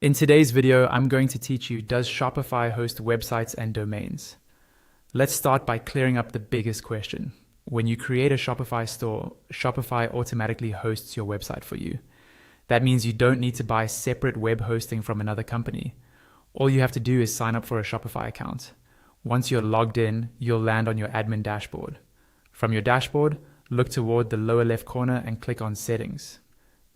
In today's video, I'm going to teach you, does Shopify host websites and domains? Let's start by clearing up the biggest question. When you create a Shopify store, Shopify automatically hosts your website for you. That means you don't need to buy separate web hosting from another company. All you have to do is sign up for a Shopify account. Once you're logged in, you'll land on your admin dashboard. From your dashboard, look toward the lower left corner and click on Settings.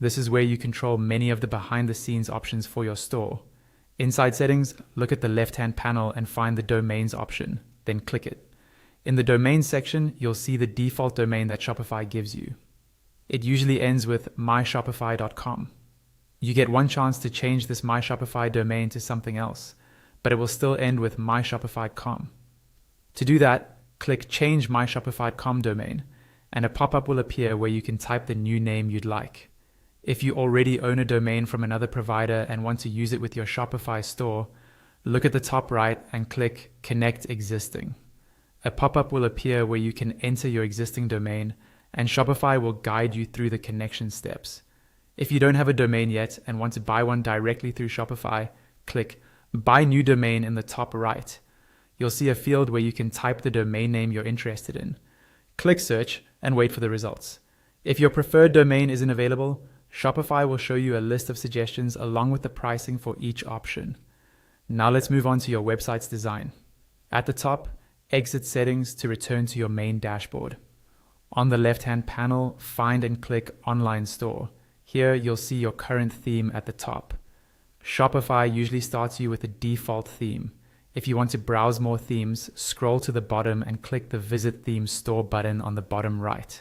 This is where you control many of the behind-the-scenes options for your store. Inside Settings, look at the left-hand panel and find the Domains option, then click it. In the Domains section, you'll see the default domain that Shopify gives you. It usually ends with myshopify.com. You get one chance to change this myshopify domain to something else, but it will still end with myshopify.com. To do that, click Change myshopify.com domain, and a pop-up will appear where you can type the new name you'd like. If you already own a domain from another provider and want to use it with your Shopify store, look at the top right and click Connect Existing. A pop-up will appear where you can enter your existing domain, and Shopify will guide you through the connection steps. If you don't have a domain yet and want to buy one directly through Shopify, click Buy New Domain in the top right. You'll see a field where you can type the domain name you're interested in. Click Search and wait for the results. If your preferred domain isn't available, Shopify will show you a list of suggestions along with the pricing for each option. Now let's move on to your website's design. At the top, exit Settings to return to your main dashboard. On the left-hand panel, find and click Online Store. Here you'll see your current theme at the top. Shopify usually starts you with a default theme. If you want to browse more themes, scroll to the bottom and click the Visit Theme Store button on the bottom right.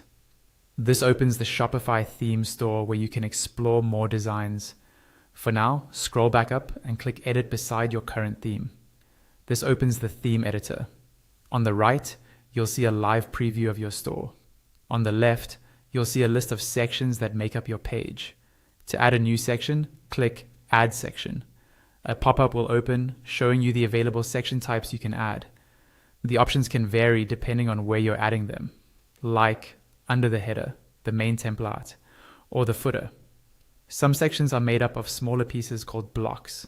This opens the Shopify theme store where you can explore more designs. For now, scroll back up and click Edit beside your current theme. This opens the theme editor. On the right, you'll see a live preview of your store. On the left, you'll see a list of sections that make up your page. To add a new section, click Add Section. A pop-up will open showing you the available section types you can add. The options can vary depending on where you're adding them, like under the header, the main template, or the footer. Some sections are made up of smaller pieces called blocks.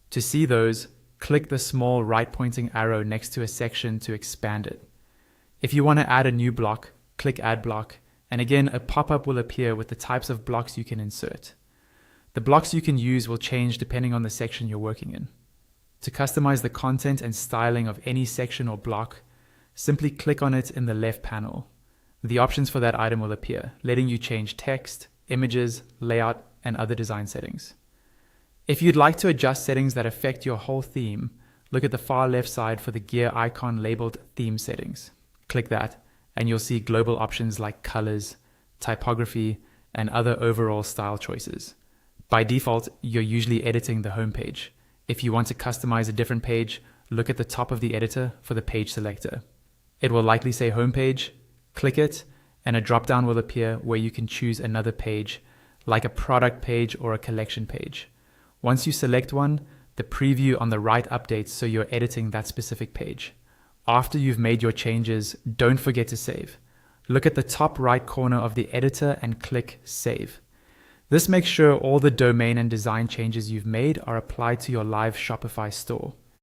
To see those, click the small right-pointing arrow next to a section to expand it. If you want to add a new block, click Add Block, and again a pop-up will appear with the types of blocks you can insert. The blocks you can use will change depending on the section you're working in. To customize the content and styling of any section or block, simply click on it in the left panel. The options for that item will appear, letting you change text, images, layout, and other design settings. If you'd like to adjust settings that affect your whole theme, look at the far left side for the gear icon labeled Theme Settings. Click that, and you'll see global options like colors, typography, and other overall style choices. By default, you're usually editing the home page. If you want to customize a different page, look at the top of the editor for the page selector. It will likely say Homepage. Click it, and a drop-down will appear where you can choose another page, like a product page or a collection page. Once you select one, the preview on the right updates so you're editing that specific page. After you've made your changes, don't forget to save. Look at the top right corner of the editor and click Save. This makes sure all the domain and design changes you've made are applied to your live Shopify store.